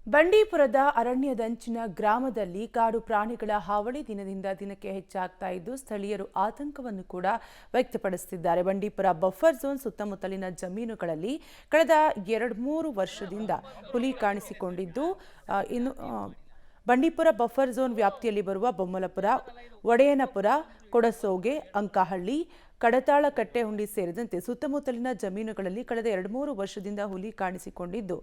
ಬಂಡೀಪುರದ ಅರಣ್ಯದಂಚಿನ ಗ್ರಾಮದಲ್ಲಿ ಕಾಡು ಪ್ರಾಣಿಗಳ ಹಾವಳಿ ದಿನದಿಂದ ದಿನಕ್ಕೆ ಹೆಚ್ಚಾಗ್ತಾ ಇದ್ದು ಸ್ಥಳೀಯರು ಆತಂಕವನ್ನು ಕೂಡ ವ್ಯಕ್ತಪಡಿಸುತ್ತಿದ್ದಾರೆ. ಬಂಡೀಪುರ ಬಫರ್ ಝೋನ್ ಸುತ್ತಮುತ್ತಲಿನ ಜಮೀನುಗಳಲ್ಲಿ ಕಳೆದ 2-3 ವರ್ಷದಿಂದ ಹುಲಿ ಕಾಣಿಸಿಕೊಂಡಿದ್ದು ಬಂಡೀಪುರ ಬಫರ್ ಝೋನ್ ವ್ಯಾಪ್ತಿಯಲ್ಲಿ ಬರುವ ಬೊಮ್ಮಲಪುರ, ಒಡೆಯನಪುರ, ಕೊಡಸೋಗೆ, ಅಂಕಹಳ್ಳಿ, ಕಡತಾಳಕಟ್ಟೆ ಹುಂಡಿ ಸೇರಿದಂತೆ ಸುತ್ತಮುತ್ತಲಿನ ಜಮೀನುಗಳಲ್ಲಿ ಕಳೆದ 2-3 ವರ್ಷದಿಂದ ಹುಲಿ ಕಾಣಿಸಿಕೊಂಡಿದ್ದು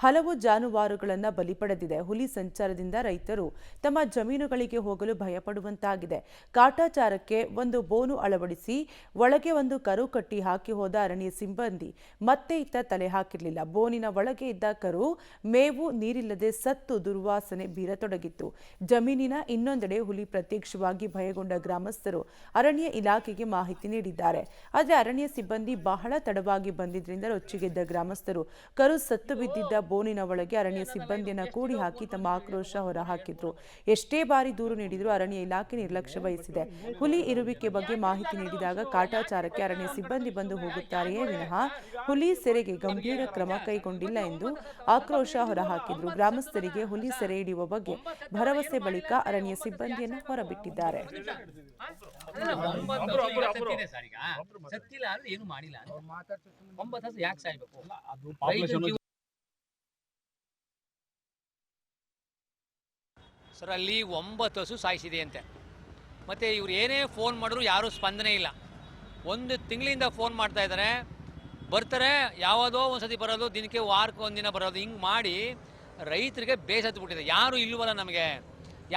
ಹಲವು ಜಾನುವಾರುಗಳನ್ನು ಬಲಿ ಪಡೆದಿದೆ. ಹುಲಿ ಸಂಚಾರದಿಂದ ರೈತರು ತಮ್ಮ ಜಮೀನುಗಳಿಗೆ ಹೋಗಲು ಭಯಪಡುವಂತಾಗಿದೆ. ಕಾಟಾಚಾರಕ್ಕೆ ಒಂದು ಬೋನು ಅಳವಡಿಸಿ ಒಳಗೆ ಒಂದು ಕರು ಕಟ್ಟಿ ಹಾಕಿ ಹೋದ ಅರಣ್ಯ ಸಿಬ್ಬಂದಿ ಮತ್ತೆ ಇತ್ತ ತಲೆ ಹಾಕಿರಲಿಲ್ಲ. ಬೋನಿನ ಒಳಗೆ ಇದ್ದ ಕರು ಮೇವು ನೀರಿಲ್ಲದೆ ಸತ್ತು ದುರ್ವಾಸನೆ ಬೀರತೊಡಗಿತ್ತು. ಜಮೀನಿನ ಇನ್ನೊಂದೆಡೆ ಹುಲಿ ಪ್ರತ್ಯಕ್ಷವಾಗಿ ಭಯಗೊಂಡ ಗ್ರಾಮಸ್ಥರು ಅರಣ್ಯ ಇಲಾಖೆಗೆ ಮಾಹಿತಿ ನೀಡಿದ್ದಾರೆ. ಆದರೆ ಅರಣ್ಯ ಸಿಬ್ಬಂದಿ ಬಹಳ ತಡವಾಗಿ ಬಂದಿದ್ದರಿಂದ ರೊಚ್ಚಿಗೆದ್ದ ಗ್ರಾಮಸ್ಥರು ಕರು ಸತ್ತು ಬಿದ್ದಿದ್ದ ಬೋನಿನ ಒಳಗೆ ಅರಣ್ಯ ಸಿಬ್ಬಂದಿಯನ್ನ ಕೂಡಿ ಹಾಕಿ ತಮ್ಮ ಆಕ್ರೋಶ ಹೊರಹಾಕಿದ್ರು. ಎಷ್ಟೇ ಬಾರಿ ದೂರು ನೀಡಿದರೂ ಅರಣ್ಯ ಇಲಾಖೆ ನಿರ್ಲಕ್ಷ್ಯ ವಹಿಸಿದೆ. ಹುಲಿ ಇರುವಿಕೆ ಬಗ್ಗೆ ಮಾಹಿತಿ ನೀಡಿದಾಗ ಕಾಟಾಚಾರಕ್ಕೆ ಅರಣ್ಯ ಸಿಬ್ಬಂದಿ ಬಂದು ಹೋಗುತ್ತಾರೆಯೇ ವಿನಃ ಹುಲಿ ಸೆರೆಗೆ ಗಂಭೀರ ಕ್ರಮ ಕೈಗೊಂಡಿಲ್ಲ ಎಂದು ಆಕ್ರೋಶ ಹೊರಹಾಕಿದ್ರು. ಗ್ರಾಮಸ್ಥರಿಗೆ ಹುಲಿ ಸೆರೆ ಹಿಡಿಯುವ ಬಗ್ಗೆ ಭರವಸೆ ಬಳಿಕ ಅರಣ್ಯ ಸಿಬ್ಬಂದಿಯನ್ನು ಹೊರಬಿಟ್ಟಿದ್ದಾರೆ. ಸರ್, ಅಲ್ಲಿ 9 ಹಸು ಸಾಯಿಸಿದೆ ಅಂತೆ. ಮತ್ತು ಇವ್ರು ಏನೇ ಫೋನ್ ಮಾಡಿದ್ರು ಯಾರೂ ಸ್ಪಂದನೆ ಇಲ್ಲ. 1 ತಿಂಗಳಿಂದ ಫೋನ್ ಮಾಡ್ತಾ ಇದ್ದಾರೆ, ಬರ್ತಾರೆ, ಯಾವುದೋ ಒಂದು ಸತಿ ಬರೋದು, ದಿನಕ್ಕೆ ವಾರಕ್ಕೆ ಒಂದಿನ ಬರೋದು, ಹಿಂಗೆ ಮಾಡಿ ರೈತರಿಗೆ ಬೇಸತ್ತುಬಿಟ್ಟಿದೆ. ಯಾರೂ ಇಲ್ಲವಲ್ಲ, ನಮಗೆ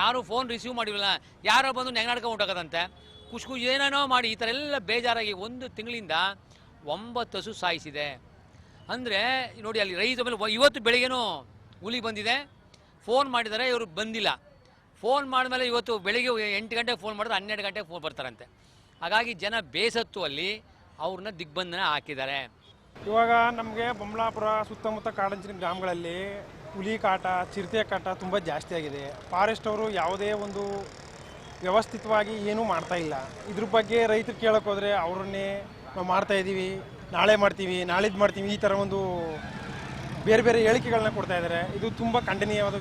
ಯಾರೂ ಫೋನ್ ರಿಸೀವ್ ಮಾಡಿರಲ್ಲ, ಯಾರೋ ಬಂದು ನೆಗನಾಡ್ಕೊಂಡು ಹೊಂಟೋಗೋದಂತೆ, ಖುಷಿ ಏನೇನೋ ಮಾಡಿ ಈ ಥರ ಎಲ್ಲ ಬೇಜಾರಾಗಿ 1 ತಿಂಗಳಿಂದ 9 ಹಸು ಸಾಯಿಸಿದೆ. ಅಂದರೆ ನೋಡಿ, ಅಲ್ಲಿ ರೈತ ಮೇಲೆ ಇವತ್ತು ಬೆಳಿಗ್ಗೆನೂ ಹುಲಿ ಬಂದಿದೆ. ಫೋನ್ ಮಾಡಿದ್ದಾರೆ, ಇವರು ಬಂದಿಲ್ಲ. ಫೋನ್ ಮಾಡಿದ್ಮೇಲೆ ಇವತ್ತು ಬೆಳಿಗ್ಗೆ 8 ಗಂಟೆಗೆ ಫೋನ್ ಮಾಡಿದ್ರೆ 12 ಗಂಟೆಗೆ ಫೋನ್ ಬರ್ತಾರಂತೆ. ಹಾಗಾಗಿ ಜನ ಬೇಸತ್ತು ಅಲ್ಲಿ ಅವ್ರನ್ನ ದಿಗ್ಬಂಧನ ಹಾಕಿದ್ದಾರೆ. ಇವಾಗ ನಮಗೆ ಬೊಮ್ಮಲಾಪುರ ಸುತ್ತಮುತ್ತ ಕಾಡಂಚಿನ ಗ್ರಾಮಗಳಲ್ಲಿ ಹುಲಿ ಕಾಟ, ಚಿರತೆ ಕಾಟ ತುಂಬ ಜಾಸ್ತಿ ಆಗಿದೆ. ಫಾರೆಸ್ಟ್ ಅವರು ಯಾವುದೇ ಒಂದು ವ್ಯವಸ್ಥಿತವಾಗಿ ಏನೂ ಮಾಡ್ತಾ ಇಲ್ಲ. ಇದ್ರ ಬಗ್ಗೆ ರೈತರು ಕೇಳೋಕೆ ಹೋದರೆ ಅವರನ್ನೇ ನಾವು ಮಾಡ್ತಾಯಿದ್ದೀವಿ, ನಾಳೆ ಮಾಡ್ತೀವಿ, ನಾಳಿದ್ದು ಮಾಡ್ತೀವಿ, ಈ ಥರ ಒಂದು ಬೇರೆ ಬೇರೆ ಹೇಳಿಕೆಗಳನ್ನ ಕೊಡ್ತಾ ಇದ್ದಾರೆ. ಇದು ತುಂಬ ಖಂಡನೀಯವಾದ